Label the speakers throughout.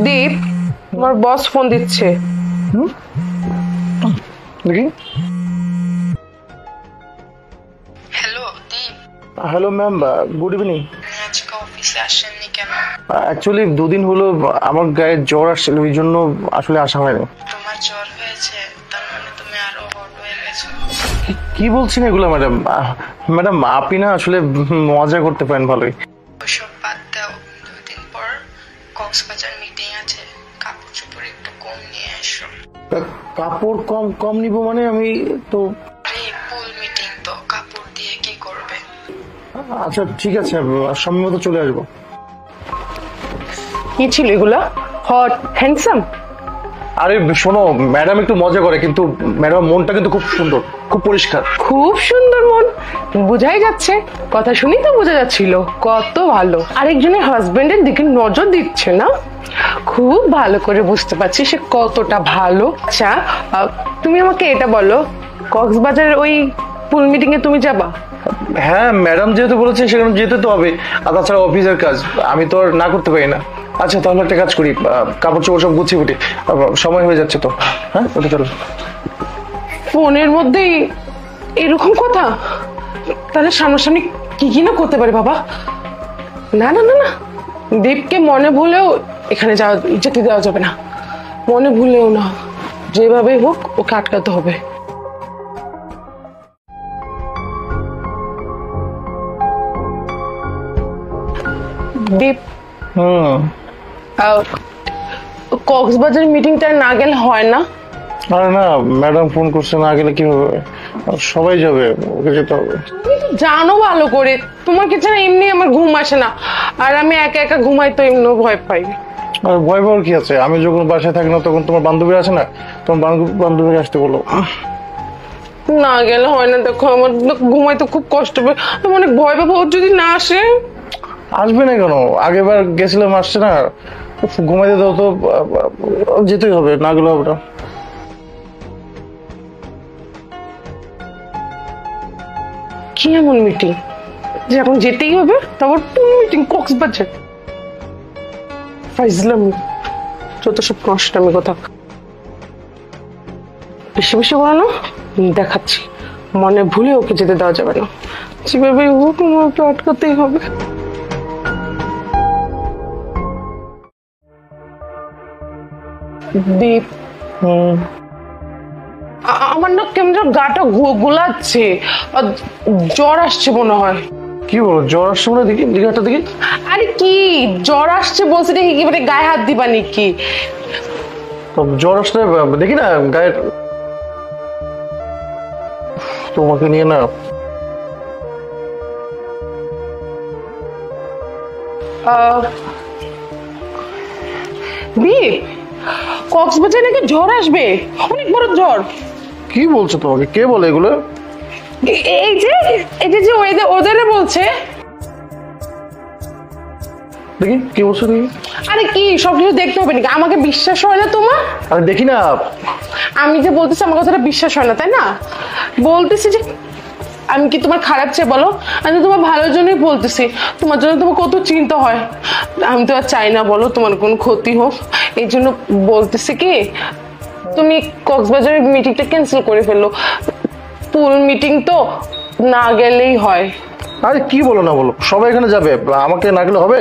Speaker 1: দীপ, তোমার বস ফোন দিচ্ছে।
Speaker 2: দেখি।
Speaker 3: Hello Deep.
Speaker 2: Hello ma'am, good evening.
Speaker 3: আজকে অফিসে আসেননি কেন?
Speaker 2: অ্যাকচুয়ালি দুদিন হলো আমার গায়ে জ্বর আসছিল, ওই জন্য আসলে আসা হয়নি।
Speaker 3: তোমার জ্বর হয়েছে, তার মানে তুমি আরো হট হয়ে গেছো।
Speaker 2: কি বলছেন এগুলো ম্যাডাম? ম্যাডাম আপনি না আসলে মজা করতে পারেন ভালোই।
Speaker 3: ওইসব বাদ দাও, 2 দিন পর কক্সবাজার মিটিং আছে, কাপড় চোপড় একটু কম নিয়ে এসো।
Speaker 2: কাপড় কম কম নিব মানে? আমি তো
Speaker 3: পুল মিটিং, তো কাপড় দিয়ে কি করবে?
Speaker 2: আচ্ছা ঠিক আছে, সময় মতো চলে আসবো।
Speaker 1: কি ছিল এগুলা? Hot handsome?
Speaker 2: আরে শোনো, ম্যাডাম একটু মজা করে, কিন্তু ম্যাডাম মনটা কিন্তু খুব সুন্দর, খুব পরিষ্কার।
Speaker 1: খুব সুন্দর মন, বোঝাই যাচ্ছে। কথা শুনি তো বোঝা যাচ্ছিল কত ভালো। আরেকজনের হাজবেন্ডের দিকে নজর দিচ্ছে না? খুব ভালো করে বুঝতে পারছি সে কতটা ভালো। আচ্ছা তুমি আমাকে এটা বলো, কক্সবাজারের ওই পুল মিটিং এ তুমি যাবা?
Speaker 2: হ্যাঁ, ম্যাডাম যেহেতু বলেছেন সেখানে যেতে তো হবে, আর তাছাড়া অফিসের কাজ আমি তো আর না করতে পারি না। আচ্ছা তাহলে একটা কাজ করি, কাপড় চোপড় সব গুছিয়ে উঠি, সময় হয়ে যাচ্ছে তো। হ্যাঁ ওটা চলো।
Speaker 1: ফোনের মধ্যেই এরকম কথা? তাহলে সামনাসামনি কি কি না করতে পারে বাবা। না না না না, দীপকে মনে ভুলেও এখানে যাওয়া যেতে দেওয়া যাবে না। মনে ভুলেও না, যেভাবে হোক ওকে আটকাতে হবে। দীপ, কক্সবাজার মিটিংটা না গেলে হয় না?
Speaker 2: আরে না, ম্যাডাম ফোন করছে, না গেলে কি হবে? সবাই যাবে, ওকে যেতে হবে।
Speaker 1: তুমি তো জানো ভালো করে, তোমাকে ছাড়া এমনি আমার ঘুম আসে না, আর আমি একা একা ঘুমাই তো এমনি ভয় পাই।
Speaker 2: আর ভয় পাওয়ার কি আছে? আমি যখন বাসায় থাকি না তখন তোমার বান্ধবীরা আসে না, তোমার বান্ধবীরা আসতে বলো।
Speaker 1: না গেলে হয় না, দেখো আমার ঘুমাইতে খুব কষ্ট পায়, আমি অনেক ভয় পাবো ওর যদি না আসে।
Speaker 2: আসবে না কেন? আগেরবার গেছিলাম, আসছে না। ঘুমাইতে দাও তো, যেতেই হবে, না গেলে হবে না।
Speaker 1: কি এমন মিটিং যে এখন যেতেই হবে? তারপর পুল মিটিং কক্সবাজার? ফাইজলামি, যত সব নষ্টামি কথা। বেশি বেশি বলো না, দেখাচ্ছি। মনে ভুলে ওকে যেতে দেওয়া যাবে না, যেভাবে হোক ওকে আটকাতেই হবে। দীপ, আমার না কেমন যেন গাটা গোলাচ্ছে, আর জ্বর আসছে মনে হয়।
Speaker 2: কি বলো, জ্বর আসছে মনে? দেখি দেখি একটা দেখি।
Speaker 1: আরে কি জ্বর আসছে বলছে দেখি, কি মানে গায়ে হাত দিবা নাকি?
Speaker 2: জ্বর আসলে দেখি না গায়ের। তোমাকে নিয়ে না
Speaker 1: দীপ, কক্সবাজার নাকি জ্বর আসবে, অনেক বড় জ্বর।
Speaker 2: কি বলছো? তোমাকে কে বলে এগুলো?
Speaker 1: এই যে এই যে ওদের বলছে।
Speaker 2: দেখি কি বলছো দেখি।
Speaker 1: আরে কি সবকিছু দেখতে হবে নাকি? আমাকে বিশ্বাস হয় না তোমার?
Speaker 2: আরে দেখি না।
Speaker 1: আমি যে বলতেছি আমার কথাটা বিশ্বাস হয় না তাই না? বলতেছি যে আমি কি তোমার খারাপ চেয়ে বলো? আমি তোমার ভালোর জন্যই বলতেছি, তোমার জন্য তোমার কত চিন্তা হয়। আমি তো আর চাই না বলো তোমার কোনো ক্ষতি হোক, এই জন্য বলতেছি কি তুমি কক্সবাজারের মিটিংটা ক্যান্সেল করে ফেললো। পুল মিটিং তো না গেলেই হয়।
Speaker 2: আরে কি বলো না বলো, সবাই এখানে যাবে, আমাকে না গেলে হবে?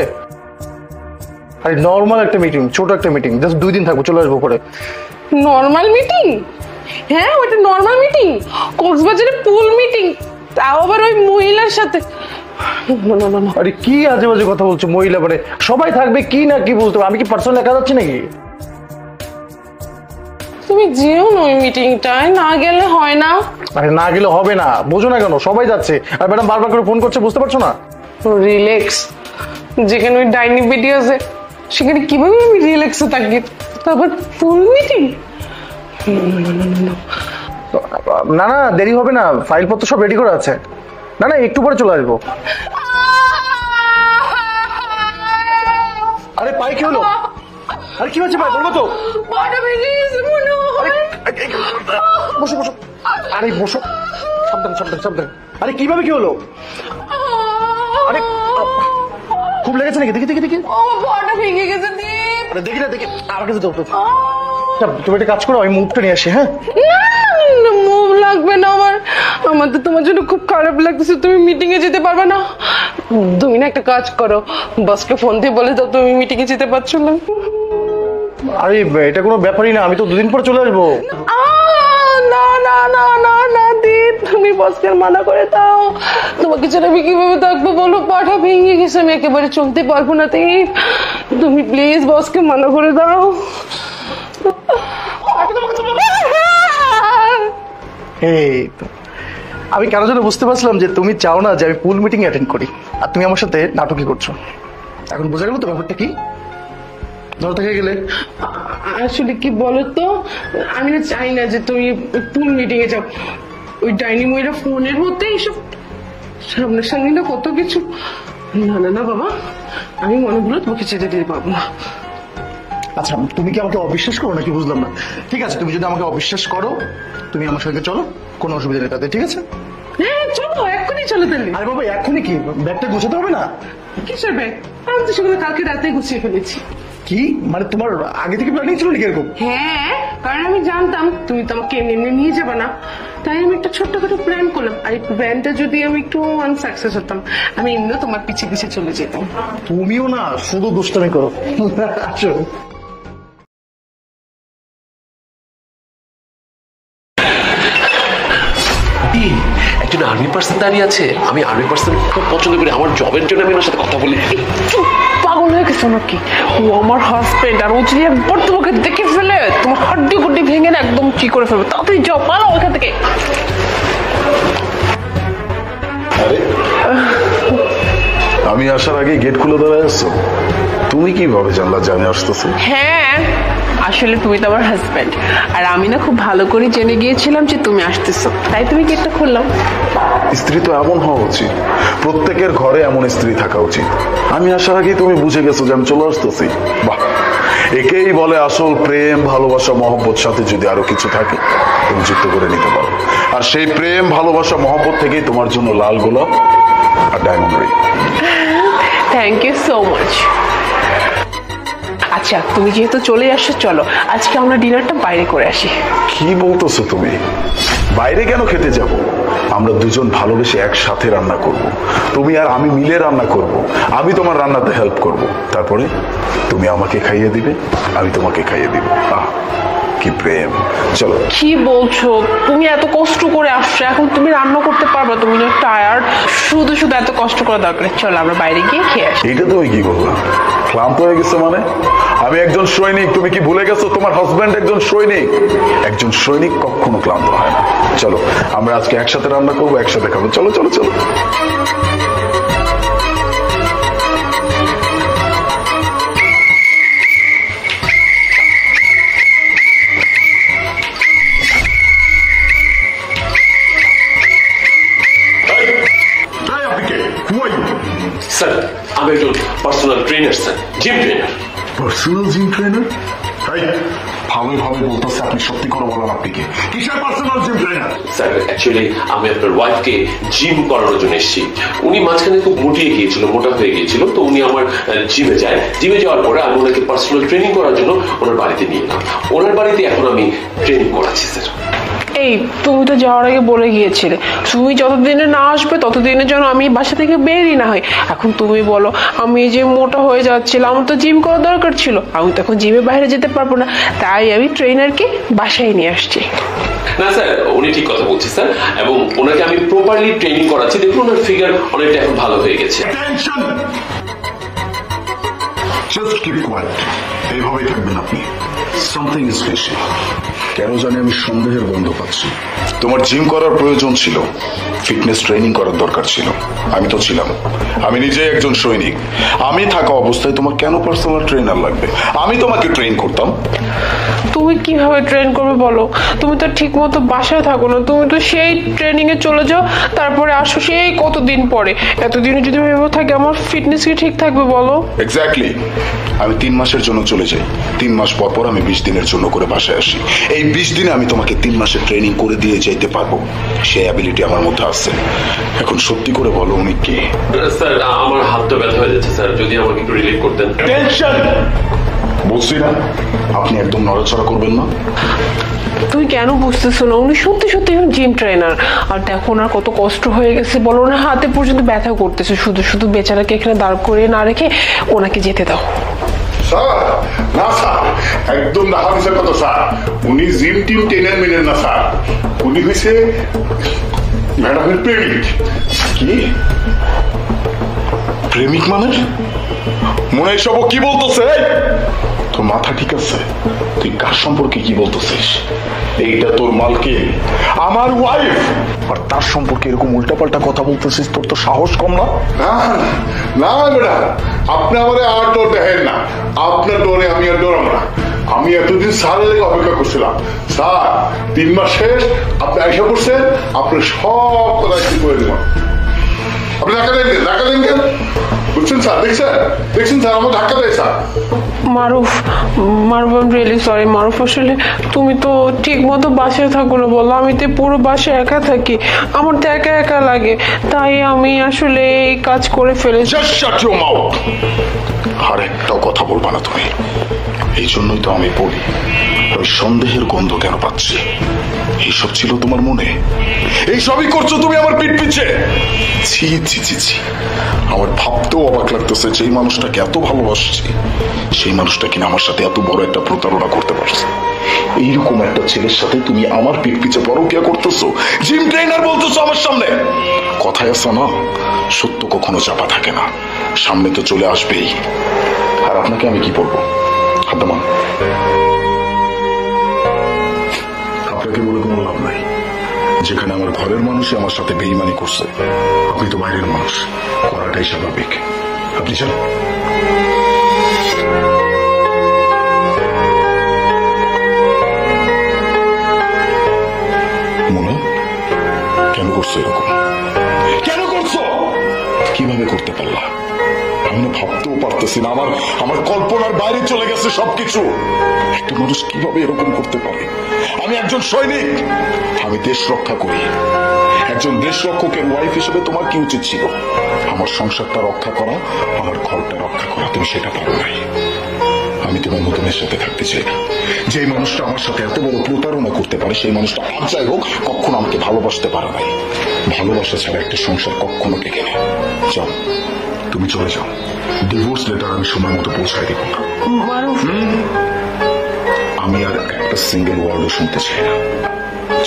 Speaker 2: আরে নর্মাল একটা মিটিং, ছোট একটা মিটিং, জাস্ট 2 দিন থাকবো, চলে আসবো পরে।
Speaker 1: Normal meeting? হ্যাঁ ওটা নর্মাল মিটিং, কক্সবাজারে পুল মিটিং, তাও আবার ওই মহিলার সাথে।
Speaker 2: আরে কি আজে বাজে কথা বলছো? মহিলা মানে সবাই থাকবে, কি না কি বলতো? আমি কি পার্সোনাল একা যাচ্ছি নাকি?
Speaker 1: তুমি যেও না ওই মিটিংটায়, না গেলে হয় না।
Speaker 2: আরে না গেলে হবে না, বোঝো না কেন? সবাই যাচ্ছে, আর ম্যাডাম বারবার করে ফোন করছে, বুঝতে পারছো না?
Speaker 1: রিল্যাক্স, যেখানে ওই ডাইনি ভিডিও আছে সেখানে কিভাবে আমি রিল্যাক্সে থাকি, তারপর ফুল মিটিং?
Speaker 2: না না, দেরি হবে না, ফাইলপত্র সব রেডি করে আছে। না না, একটু পরে চলে আসবো। আরে পাই কি হলো? আরে কি হচ্ছে পাই, বলবো তো? বসো বসো, আরে বসো, সাবধান সাবধান সাবধান। আরে কিভাবে কি হলো? আরে খুব লেগেছে নাকি? দেখি দেখি দেখি।
Speaker 1: পা ভেঙে গেছে দীপ,
Speaker 2: দেখি না দেখি আমার কাছে দাও তো। তুমি একটা কাজ করো, আমি মুভটা নিয়ে আসি। হ্যাঁ
Speaker 1: মুভ লাগবে না আমার, আমার তো তোমার জন্য খুব খারাপ লাগতেছে, তুমি মিটিং এ যেতে পারবে না। তুমি না একটা কাজ করো, বসকে ফোন দিয়ে বলে দাও তুমি মিটিং এ যেতে পারছো না।
Speaker 2: আরে এটা কোনো ব্যাপারই না, আমি তো 2 দিন পর চলে আসবো।
Speaker 1: না না না না না দীপ, তুমি বসকে মানা করে দাও। তোমাকে ছাড়া আমি কিভাবে থাকবো বলো, পাটা ভেঙে গেছে, আমি একেবারে চলতে পারবো না দীপ, তুমি প্লিজ বসকে মানা করে দাও।
Speaker 2: এই তো আমি কেন যেন বুঝতে পারছিলাম যে তুমি চাও না যে আমি পুল মিটিং অ্যাটেন্ড করি, আর তুমি আমার সাথে নাটকই করছো। এখন বোঝা গেল তো ব্যাপারটা কি? ধরো থেকে গেলে
Speaker 1: আসলে কি বলতো, আমি না চাই না যে তুমি পুল মিটিং এ যাও। ওই ডাইনি ময়রা ফোনের মধ্যে এইসব সামনাসামনি না কত কিছু। না না না বাবা, আমি মনে হলো তোমাকে যেতে দিতে পারবো না।
Speaker 2: আচ্ছা তুমি কি আমাকে অবিশ্বাস করো নাকি বুঝলাম না। ঠিক আছে, তুমি যদি আমাকে অবিশ্বাস করো তুমি আমার সঙ্গে চলো, কোনো অসুবিধা নেই তাতে। ঠিক আছে
Speaker 1: হ্যাঁ চলো, এক্ষুনি চলো তাহলে।
Speaker 2: আরে বাবা এখনই কি ব্যাগটা গোছাতে হবে না?
Speaker 1: কিসের ব্যাগ? আমি তো সেগুলো কালকে রাতে গুছিয়ে ফেলেছি।
Speaker 2: কি মানে তোমার আগে থেকে প্ল্যানিং ছিল নাকি এরকম?
Speaker 1: হ্যাঁ, কারণ আমি জানতাম তুমি তো আমাকে এমনি এমনি নিয়ে যাবে না, তাই আমি একটা ছোট্টখাটো প্ল্যান করলাম। আর এই প্ল্যানটা যদি আমি একটু আনসাকসেস হতাম, আমি এমনিও তোমার পিছিয়ে পিছিয়ে চলে যেতাম।
Speaker 2: তুমিও না শুধু দুষ্টামি করো। আচ্ছা
Speaker 4: একজন আর্মি পার্সন দাঁড়িয়ে আছে, আমি আর্মি পার্সন খুব পছন্দ করি, আমার জবের জন্য আমি ওনার সাথে কথা বলি।
Speaker 1: পাগল হয়ে গেছো নাকি? ও আমার হাজবেন্ড, আর ও যদি একবার তোমাকে দেখে ফেলে তোমার হাড্ডি গুড্ডি ভেঙে না একদম কি করে ফেলবে। তাড়াতাড়ি যাও, পালাও ওখান থেকে।
Speaker 5: আমি আসার আগে গেট খুলে দাঁড়ায় আসছো, তুমি কিভাবে জানলা যে আমি আসতেছি?
Speaker 1: হ্যাঁ, আসলে তুমি তো আমার হাজবেন্ড, আর আমি না খুব ভালো করে জেনে গিয়েছিলাম যে তুমি আসতেছো, তাই তুমি গেটটা খুললাম।
Speaker 5: স্ত্রী তো এমন হওয়া উচিত, প্রত্যেকের ঘরে এমন স্ত্রী থাকা উচিত। আমি আসার আগেই তুমি বুঝে গেছো যে আমি চলে আসতেছি। বাহ, একেই বলে আসল প্রেম, ভালোবাসা, মহব্বত। সাথে যদি আরো কিছু থাকে তুমি যুক্ত করে নিতে পারো। আর সেই প্রেম, ভালোবাসা, মহব্বত থেকেই তোমার জন্য লাল গোলাপ আর diamond ring.
Speaker 1: Thank you so much. আচ্ছা তুমি যেহেতু চলে আসছো, চলো আজকে আমরা ডিনারটা বাইরে করে আসি।
Speaker 5: কি বলতেছো তুমি? বাইরে কেন খেতে যাব? আমরা দুজন ভালোবেসে একসাথে রান্না করব, তুমি আর আমি মিলে রান্না করব। আমি তোমার রান্নাতে হেল্প করব, তারপরে তুমি আমাকে খাইয়ে দিবে, আমি তোমাকে খাইয়ে দিব। আহ কি প্রেম! চলো।
Speaker 1: কি বলছো? তুমি এত কষ্ট করে আসছো, এখন তুমি রান্না করতে পারবে? তুমি না টায়ার্ড, শুধু শুধু এত কষ্ট করা দরকার? চলো আমরা বাইরে গিয়ে খেয়ে আসি।
Speaker 5: এইটা তুমি কি বললাম? ক্লান্ত হয়ে গেছে মানে? আমি একজন সৈনিক, তুমি কি ভুলে গেছো তোমার হাজবেন্ড একজন সৈনিক? একজন সৈনিক কখনো ক্লান্ত হয় না। চলো আমরা আজকে একসাথে রান্না করবো, একসাথে খাবো। চলো চলো চলো।
Speaker 4: স্যার আমি একজন personal trainer, sir gym trainer.
Speaker 5: Personal gym trainer? ভালোই ভাবে বলতেছে, আপনি সত্যি করে বলেন আপনি কে? কিসের personal gym trainer?
Speaker 4: Sir actually আমি আপনার ওয়াইফকে জিম করানোর জন্য এসেছি। উনি মাঝখানে খুব মোটিয়ে গিয়েছিল, মোটা হয়ে গিয়েছিল, তো উনি আমার জিমে যায়। জিমে যাওয়ার পরে আমি ওনাকে পার্সোনাল ট্রেনিং করার জন্য ওনার বাড়িতে নিয়ে এলাম। ওনার বাড়িতে এখন আমি ট্রেনিং করাচ্ছি স্যার।
Speaker 1: এই তুমি তো যাওয়ার আগে বলে গিয়েছিলে তুমি যতদিনে না আসবে ততদিনের জন্য আমি বাসা থেকে বেরই না হয়। এখন তুমি বলো আমি যে মোটা হয়ে যাচ্ছিলাম, আমার তো জিম করার দরকার ছিল, আমি তো এখন জিমে বাইরে যেতে পারবো না, তাই আমি ট্রেনারকে বাসায় নিয়ে আসছি।
Speaker 4: না স্যার, উনি ঠিক কথা বলছে স্যার, এবং ওনাকে আমি প্রপারলি ট্রেনিং করাচ্ছি। দেখুন ওনার ফিগার অনেকটা এখন ভালো হয়ে গেছে।
Speaker 5: Just keep quiet. এইভাবেই থাকবেন আপনি। Something special. কেন জানি আমি সন্দেহের গন্ধ পাচ্ছি। তোমার জিম করার প্রয়োজন ছিল, ফিটনেস ট্রেনিং করার দরকার ছিল। আমি তো ছিলাম, আমি নিজেই একজন সৈনিক। আমি থাকা অবস্থায় তোমার কেন পার্সোনাল ট্রেনার লাগবে? আমি তোমাকে ট্রেন করতাম।
Speaker 1: তুমি কিভাবে ট্রেন করবে বলো? তুমি তো ঠিক মতো বাসায় থাকো না, তুমি তো সেই ট্রেনিং এ চলে যাও, তারপরে আসো সেই কতদিন পরে। এতদিনে যদি ভেবে থাকি আমার ফিটনেস কি ঠিক থাকবে বলো?
Speaker 5: এক্স্যাক্টলি। আমি 3 মাসের জন্য চলে যাই, 3 মাস পর পর আমি 20 দিনের জন্য করে বাসায় আসি। এই 20 দিনে আমি তোমাকে 3 মাসের ট্রেনিং করে দিয়ে যেতে পারবো, সেই অ্যাবিলিটি আমার মধ্যে আছে। এখন সত্যি করে বলো উনি কে?
Speaker 4: স্যার আমার হাতটা ব্যথা হয়ে যাচ্ছে স্যার, যদি আমাকে একটু রিলিভ করতেন।
Speaker 5: টেনশন! বলছি না আপনি একদম নড়াচড়া করবেন না।
Speaker 1: তুই কেন বুঝতেছো না? উনি সত্যি সত্যি জিম ট্রেনার। আর দেখো ওনার কত কষ্ট হয়ে গেছে বলো, ওনার হাতে পর্যন্ত ব্যথা করতেছে। শুধু শুধু বেচারাকে এখানে দাঁড় করে না রেখে ওনাকে যেতে দাও।
Speaker 5: স্যার না স্যার, একদম না হাদিসের কথা স্যার। উনি জিম টিম ট্রেনার মেনেন না স্যার, উনি হয়েছে ম্যাডামের প্রেমিক। কি প্রেমিক মানে? মনে এসব কি বলতেছে? তোর মাথা ঠিক আছে? তুই কার সম্পর্কে কি বলতেছিস? এইটা তোর মালকে, আমার ওয়াইফ, আর তার সম্পর্কে এরকম উল্টাপাল্টা কথা বলতেছিস? তোর তো সাহস কম না? না ম্যাডাম, আপনি আমার আর ডর দেখেন না। আপনার ডরে আমি আর ডরাম না। আমি এতদিন স্যারের লেগে অপেক্ষা করছিলাম। স্যার 3 মাস শেষ, আপনি আইসা করছেন, আপনার সব কথা একটু করে দেবেন। আপনি ধাক্কা দেন কেন? বুঝছেন স্যার? দেখছেন স্যার আমার ধাক্কা দেয় sir.
Speaker 1: Maruf, I am really sorry. Maruf, আসলে তুমি তো ঠিক মতো বাসায় থাকো না বলো। আমি তো পুরো বাসায় একা থাকি, আমার তো একা একা লাগে, তাই আমি আসলে এই কাজ করে ফেলেছি।
Speaker 5: Just shut your mouth! আর একটা কথা বলবা না তুমি। এই জন্যই তো আমি বলি, ওই সন্দেহের গন্ধ কেন পাচ্ছি? এইসব ছিল তোমার মনে? এইসবই করছো তুমি আমার পিঠ পিছে? ছি ছি ছি ছি, আমার ভাবতেও অবাক লাগতেছে, যেই মানুষটাকে এত ভালোবাসছি সেই মানুষটা কিনা আমার সাথে এত বড় একটা প্রতারণা করতে পারছে। এইরকম একটা ছেলের সাথে তুমি আমার পিঠ পিছে পরকিয়া করতেছো, জিম ট্রেনার বলতেছো আমার সামনে। কথায় আছে না, সত্য কখনো চাপা থাকে না, সামনে তো চলে আসবেই। আর আপনাকে আমি কি বলবো? হাদ্দামান, আপনাকে বলে কোনো লাভ নাই। যেখানে আমার ঘরের মানুষই আমার সাথে বেইমানি করছে, আপনি তো বাইরের মানুষ, করাটাই স্বাভাবিক। আপনি চান মনে কেন করছো এরকম? কেন করছো? কিভাবে করতে পারলা? আমি না ভাবতেও পারতেছি না, আমার কল্পনার বাইরে চলে গেছে সবকিছু। একটা মানুষ কিভাবে এরকম করতে পারে? আমি একজন সৈনিক, আমি দেশ রক্ষা করি। একজন দেশ রক্ষকের ওয়াইফ হিসেবে তোমার কি উচিত ছিল? আমার সংসারটা রক্ষা করা, আমার ঘরটা রক্ষা করা। তুমি সেটা পারো নাই। আমি তোমার মতনের সাথে থাকতে চাই না। যে মানুষটা আমার সাথে এত বড় প্রতারণা করতে পারে, সেই মানুষটা আর যাই হোক কখনো আমাকে ভালোবাসতে পারে নাই। ভালোবাসা ছাড়া একটা সংসার কখনো টেকে নেই। যাও, তুমি চলে যাও। ডিভোর্স লেটার আমি সময় মতো পৌঁছায় দিব। আমি আর একটা সিঙ্গেল ওয়ার্ডও শুনতে চাই না।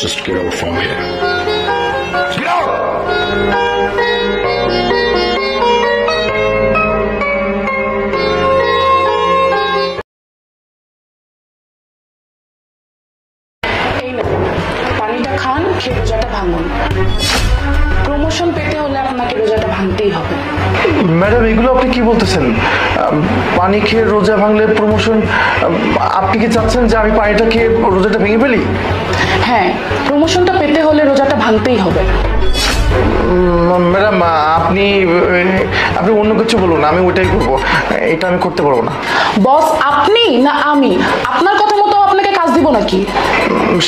Speaker 5: Just get out from here. Get out!
Speaker 6: পানিটা খান, খেয়ে রোজাটা ভাঙুন। প্রমোশন পেতে হলে আপনাকে রোজাটা ভাঙতেই হবে।
Speaker 2: ম্যাডাম, এগুলো আপনি কি বলতেছেন? পানি খেয়ে রোজা ভাঙলে প্রমোশন? আপনি কি চাচ্ছেন যে আমি পানিটা খেয়ে রোজাটা ভেঙে ফেলি?
Speaker 6: হ্যাঁ, প্রমোশনটা পেতে হলে রোজাটা ভাঙতেই হবে।
Speaker 2: ম্যাডাম, আপনি অন্য কিছু বলুন, আমি ওইটাই করবো। এটা আমি করতে পারবো না।
Speaker 6: বস আপনি না আমি? আপনার কথা মতো আপনাকে কাজ দিব নাকি?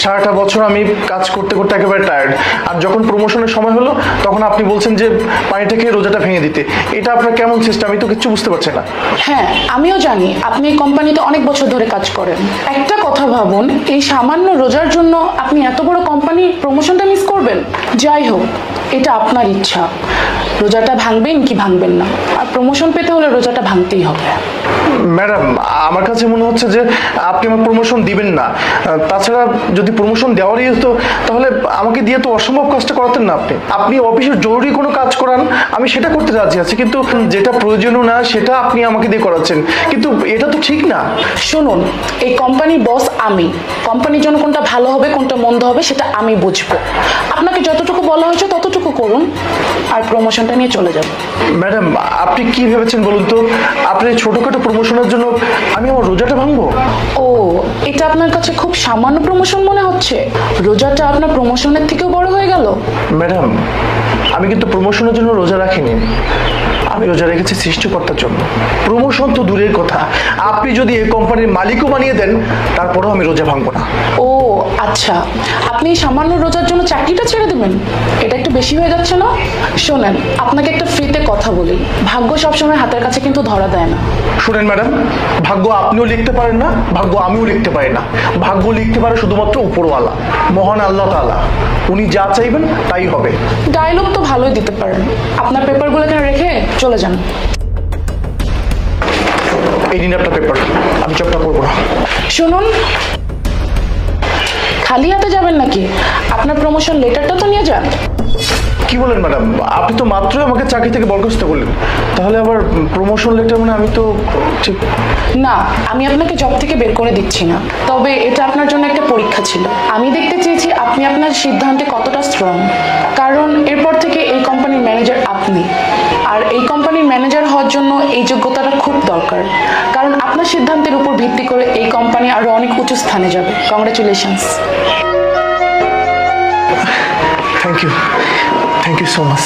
Speaker 2: সারাটা বছর আমি কাজ করতে করতে একেবারে টায়ার্ড, আর যখন প্রমোশনের সময় হলো তখন আপনি বলছেন যে পানিটা খেয়ে রোজাটা ভেঙে দিতে। এটা আপনার কেমন সিস্টেম? আমি তো কিচ্ছু বুঝতে পারছি না।
Speaker 6: হ্যাঁ, আমিও জানি আপনি এই কোম্পানিতে অনেক বছর ধরে কাজ করেন। একটা কথা ভাবুন, এই সামান্য রোজার জন্য আপনি এত বড় কোম্পানির প্রমোশনটা মিস করবেন? যাই হোক, এটা আপনার ইচ্ছা, রোজাটা ভাঙবেন কি ভাঙবেন না। আর প্রমোশন পেতে হলে রোজাটা ভাঙতেই হবে।
Speaker 2: ম্যাডাম, আমার কাছে মনে হচ্ছে যে আপনি আমার প্রমোশন দিবেন না। তাছাড়া যদি প্রমোশন দেওয়ারই হতো তাহলে আমাকে দিয়ে তো অসম্ভব কাজটা করাতেন না। আপনি অফিসের জরুরি কোনো কাজ করান, আমি সেটা করতে রাজি আছি, কিন্তু যেটা প্রয়োজনীয় না সেটা আপনি আমাকে দিয়ে করাচ্ছেন, কিন্তু এটা তো ঠিক না।
Speaker 6: শুনুন, এই কোম্পানির বস আমি। কোম্পানির জন্য কোনটা ভালো হবে কোনটা মন্দ হবে সেটা আমি বুঝবো। আপনাকে যতটুকু বলা হয়েছে ততটুকু করুন, আর প্রমোশনটা নিয়ে চলে যাবো।
Speaker 2: ম্যাডাম, আপনি কি ভেবেছেন বলুন তো? আপনার ছোটখাটো প্রমোশনের জন্য আমি আমার রোজাটা ভাঙবো?
Speaker 6: ও, এটা আপনার কাছে খুব সামান্য প্রমোশন মনে হচ্ছে? রোজাটা আপনার প্রমোশনের থেকেও বড় হয়ে গেল।
Speaker 2: ম্যাডাম, আমি কিন্তু প্রমোশনের জন্য রোজা রাখিনি। আমি রোজা রেখেছি সৃষ্টিকর্তার জন্য। প্রমোশন তো দূরের কথা, আপনি যদি এই কোম্পানির মালিকও বানিয়ে দেন তারপরেও আমি রোজা ভাঙবো না।
Speaker 6: ও আচ্ছা, আপনি এই সামান্য রোজার জন্য চাকরিটা ছেড়ে দেবেন? এটা একটু বেশি হয়ে যাচ্ছে না? শোনেন, আপনাকে একটা ফ্রিতে কথা বলি, ভাগ্য সবসময় হাতের কাছে কিন্তু ধরা দেয় না।
Speaker 2: শুনেন ম্যাডাম, ভাগ্য আপনিও লিখতে পারেন না, ভাগ্য আমিও লিখতে পারি না। ভাগ্য লিখতে পারে শুধুমাত্র উপরওয়ালা, মহান আল্লাহ তাআলা। উনি যা চাইবেন তাই হবে।
Speaker 6: ডায়লগ তো ভালোই দিতে পারেন। আপনার পেপারগুলো এখানে রেখে চলে যান।
Speaker 2: এই নিন আপনার পেপার, আমি জবটা করবো না।
Speaker 6: শুনুন, খালি হাতে যাবেন নাকি? আপনার প্রমোশন লেটারটা তো নিয়ে যান।
Speaker 2: কি বলেন ম্যাডাম, আপনি তো মাত্রই আমাকে চাকরি থেকে বরখাস্ত করলেন, তাহলে আবার প্রমোশন লেটার মানে আমি তো ঠিক।
Speaker 6: না, আমি আপনাকে জব থেকে বের করে দিচ্ছি না, তবে এটা আপনার জন্য একটা পরীক্ষা ছিল। আমি দেখতে চেয়েছি আপনি আপনার সিদ্ধান্তে কতটা স্ট্রং, কারণ এরপর থেকে এই কোম্পানির ম্যানেজার আপনি, আর এই কোম্পানির ম্যানেজার হওয়ার জন্য এই যোগ্যতাটা খুব দরকার, কারণ আপনার সিদ্ধান্তের উপর ভিত্তি করে এই কোম্পানি আরো অনেক উঁচু স্থানে যাবে। Congratulations.
Speaker 2: Thank you so much.